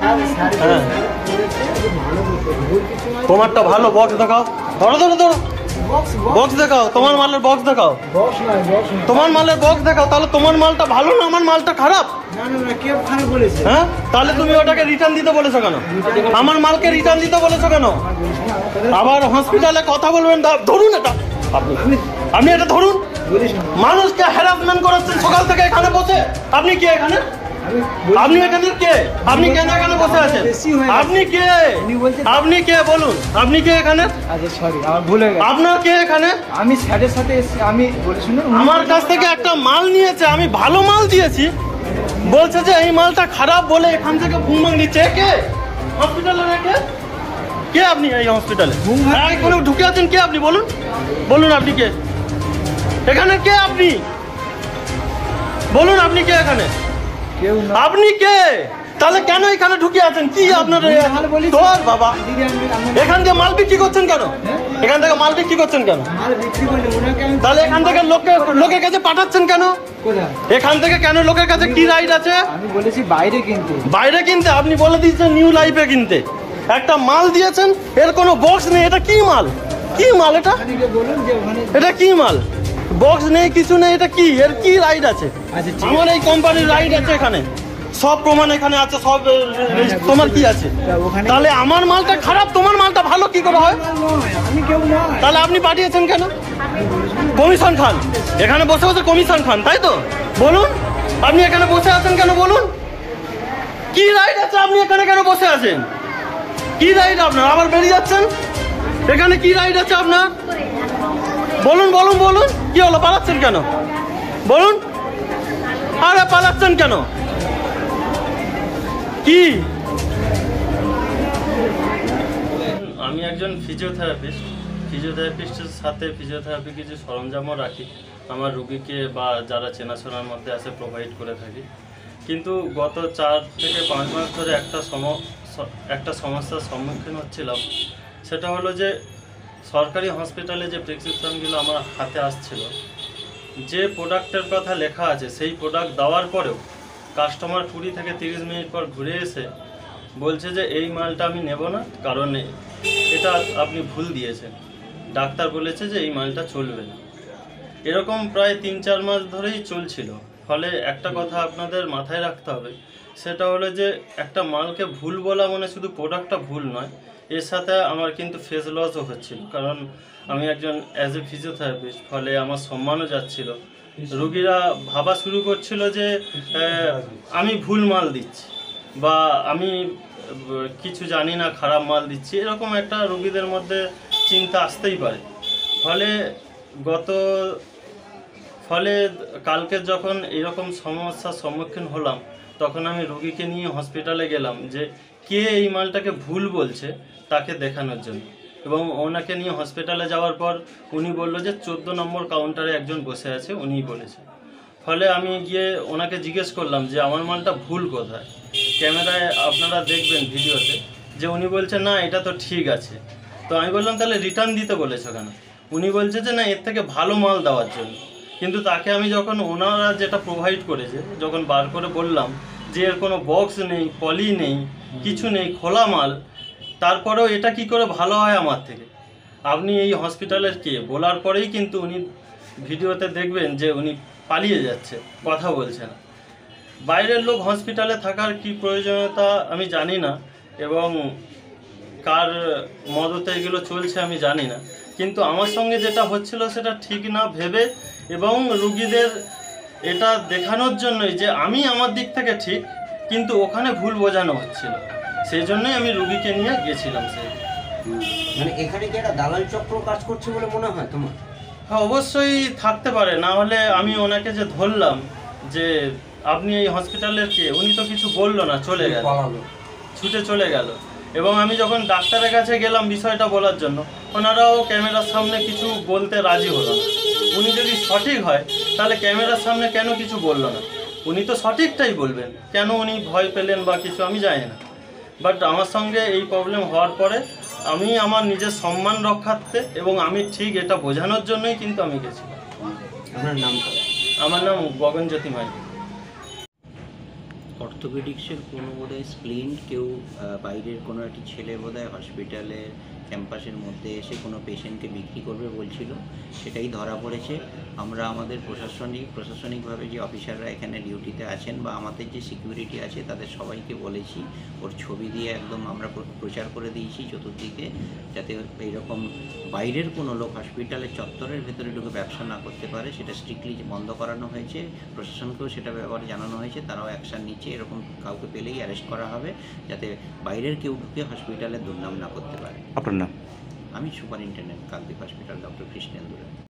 হ্যাঁ তোমারটা ভালো, বক্স দেখাও, ধরো ধরো ধরো, বক্স দেখাও, তোমার মালের বক্স দেখাও, তোমার মালের বক্স দেখাও। তাহলে তোমার মালটা ভালো না আমার মালটা খারাপ? হ্যাঁ, তাহলে তুমি ওটাকে রিটার্ন দিতে বলেছো কেন? আমার মালকে রিটার্ন দিতে বলেছো কেন? আবার হসপিটালে কথা বলবেন, ধরুন এটা, আপনি এটা ধরুন। মানুষকে হ্যারাসমেন্ট করাচ্ছেন সকাল থেকে এখানে বসে। আপনি কে এখানে? আপনি এখানে কে? আপনি কেন এখানে বসে আছেন? আপনি কে? আপনি কে বলুন, আপনি কে এখানে? সরি আমার ভুল হয়ে গেছে। আপনার কে এখানে? আমি স্যারের সাথে আমি বলি, শুনুন, আমার কাছ থেকে একটা মাল নিয়েছে, আমি ভালো মাল দিয়েছি, বলছে যে এই মালটা খারাপ বলে এখান থেকে ভুংভাং দিচ্ছে। কে হসপিটালে রেখে? কে আপনি এই হসপিটালে কোনো ঢুকে আছেন? কে আপনি বলুন, বলুন আপনি কে এখানে? কে আপনি বলুন, আপনি কে এখানে? কেউ না। আপনি কে? তাহলে কেন এখানে ঢুকে আছেন? কি আপনার তোর বাবা? এখান থেকে মাল বিক্রি করছেন কেন? এখান থেকে মাল বিক্রি করছেন কেন? তাহলে এখান থেকে লোকের কাছে পাঠাচ্ছেন কেন? এখান থেকে কেন লোকের কাছে কি রাইট আছে? আমি বলেছি বাইরে কিনতে। বাইরে কিনতে? আপনি বলে দিয়েছেন নিউ লাইফে কিনতে। একটা মাল দিয়েছেন, এর কোনো বক্স নেই। এটা কি মাল? কি মাল এটা? এটা কি মাল? বক্স নেই, কিছু নেই, এটা কি? এর কি রাইট আছে? আমার এই কোম্পানির রাইট আছে, এখানে সব প্রমাণ এখানে আছে, সব। তোমার কি আছে? তাহলে আমার মালটা খারাপ, তোমার মালটা ভালো কি করে হয়? তাহলে আপনি পাঠিয়েছেন কেন? কমিশন খান, এখানে বসে বসে কমিশন খান, তাই তো? বলুন, আপনি এখানে বসে আছেন কেন? বলুন, কি রাইট আছে? আপনি এখানে কেন বসে আছেন? কি রাইট আপনার? আবার বেরিয়ে যাচ্ছেন। এখানে কি রাইট আছে আপনার? বলুন বলুন বলুন, কি হলো? পালাচ্ছেন কেন? বলুন, আরে পালাচ্ছেন কেন? কি? আমি একজন ফিজিওথেরাপিস্টের সাথে ফিজিওথেরাপি কিছু সরঞ্জামও রাখি, আমার রুগীকে বা যারা চেনাশোনার মধ্যে আছে প্রোভাইড করে থাকি। কিন্তু গত 4 থেকে 5 মাস ধরে একটা সমস্যার সম্মুখীন হচ্ছিলাম। সেটা হলো যে সরকারি হসপিটালে যে প্রেসক্রিপশনগুলো আমার হাতে আসছিল, যে প্রোডাক্টের কথা লেখা আছে সেই প্রোডাক্ট দেওয়ার পরেও কাস্টমার 20 থেকে 30 মিনিট পর ঘুরে এসে বলছে যে এই মালটা আমি নেব না, কারণ এটা আপনি ভুল দিয়েছেন, ডাক্তার বলেছে যে এই মালটা চলবে না। এরকম প্রায় 3-4 মাস ধরেই চলছিল। ফলে একটা কথা আপনাদের মাথায় রাখতে হবে, সেটা হলো যে একটা মালকে ভুল বলা মানে শুধু প্রোডাক্টটা ভুল নয়, এর সাথে আমার কিন্তু ফেস লসও হচ্ছিল, কারণ আমি একজন অ্যাজ এ ফিজিওথেরাপিস্ট, ফলে আমার সম্মানও যাচ্ছিল। রুগীরা ভাবা শুরু করছিল যে আমি ভুল মাল দিচ্ছি বা আমি কিছু জানি না, খারাপ মাল দিচ্ছি, এরকম একটা রুগীদের মধ্যে চিন্তা আসতেই পারে। ফলে কালকে যখন এরকম সমস্যার সম্মুখীন হলাম, তখন আমি রুগীকে নিয়ে হসপিটালে গেলাম যে কে এই মালটাকে ভুল বলছে তাকে দেখানোর জন্য। এবং ওনাকে নিয়ে হসপিটালে যাওয়ার পর উনি বলল যে 14 নম্বর কাউন্টারে একজন বসে আছে, উনিই বলেছে। ফলে আমি গিয়ে ওনাকে জিজ্ঞেস করলাম যে আমার মালটা ভুল কোথায়। ক্যামেরায় আপনারা দেখবেন ভিডিওতে যে উনি বলছে না এটা তো ঠিক আছে। তো আমি বললাম তাহলে রিটার্ন দিতে বলেছো কেন? উনি বলছে যে না, এর থেকে ভালো মাল দেওয়ার জন্য। কিন্তু তাকে আমি যখন ওনারা যেটা প্রোভাইড করেছে যখন বার করে বললাম যে এর কোনো বক্স নেই, পলি নেই, কিছু নেই, খোলা মাল, তারপরেও এটা কি করে ভালো হয় আমার থেকে? আপনি এই হসপিটালের কে বলার পরেই কিন্তু উনি ভিডিওতে দেখবেন যে উনি পালিয়ে যাচ্ছে, কথা বলছে না। বাইরের লোক হসপিটালে থাকার কি প্রয়োজনীয়তা আমি জানি না, এবং কার মদতে এগুলো চলছে আমি জানি না, কিন্তু আমার সঙ্গে যেটা হচ্ছিল সেটা ঠিক না ভেবে এবং রুগীদের এটা দেখানোর জন্যই যে আমি আমার দিক থেকে ঠিক, কিন্তু ওখানে ভুল বোঝানো হচ্ছিল, সেই জন্যই আমি রুগীকে নিয়ে গেছিলাম। মানে এখানে কি একটা দালাল চক্র কাজ করছে বলে মনে হয় তোমার? হ্যাঁ, অবশ্যই থাকতে পারে, না হলে আমি ওনাকে যে ধরলাম যে আপনি এই হসপিটালের কে, উনি তো কিছু বললো না, চলে গেল, ছুটে চলে গেল। এবং আমি যখন ডাক্তারের কাছে গেলাম বিষয়টা বলার জন্য, ওনারাও ক্যামেরার সামনে কিছু বলতে রাজি হলো না। উনি যদি সঠিক হয় তাহলে ক্যামেরার সামনে কেন কিছু বললো না? উনি তো সঠিকটাই বলবেন, কেন উনি ভয় পেলেন বা কিছু আমি জানি না। বাট আমার সঙ্গে এই প্রবলেম হওয়ার পরে আমি আমার নিজের সম্মান রক্ষার্থে এবং আমি ঠিক এটা বোঝানোর জন্যই কিন্তু আমি গেছিলাম। আপনার নামটা? আমার নাম গগনজ্যোতি মাই। অর্থোপেডিক্সের কোনো বোধহয় স্প্লিন কেউ বাইরের কোনো একটি ছেলে বোধহয় হসপিটালের ক্যাম্পাসের মধ্যে এসে কোনো পেশেন্টকে বিক্রি করবে বলছিল, সেটাই ধরা পড়েছে। আমরা আমাদের প্রশাসনিকভাবে যে অফিসাররা এখানে ডিউটিতে আছেন বা আমাদের যে সিকিউরিটি আছে তাদের সবাইকে বলেছি ওর ছবি দিয়ে একদম আমরা প্রচার করে দিয়েছি চতুর্দিকে, যাতে এইরকম বাইরের কোনো লোক হসপিটালের চত্বরের ভেতরে ঢুকে ব্যবসা না করতে পারে। সেটা স্ট্রিক্টলি বন্ধ করানো হয়েছে, প্রশাসনকেও সেটা ব্যাপারে জানানো হয়েছে, তারাও অ্যাকশান নিচ্ছে। এরকম কাউকে পেলেই অ্যারেস্ট করা হবে, যাতে বাইরের কেউ ঢুকে হসপিটালে দুর্নাম না করতে পারে। আপনার নাম? আমি superintendent Kakdwip hospital, doctor Krishnendu রায়।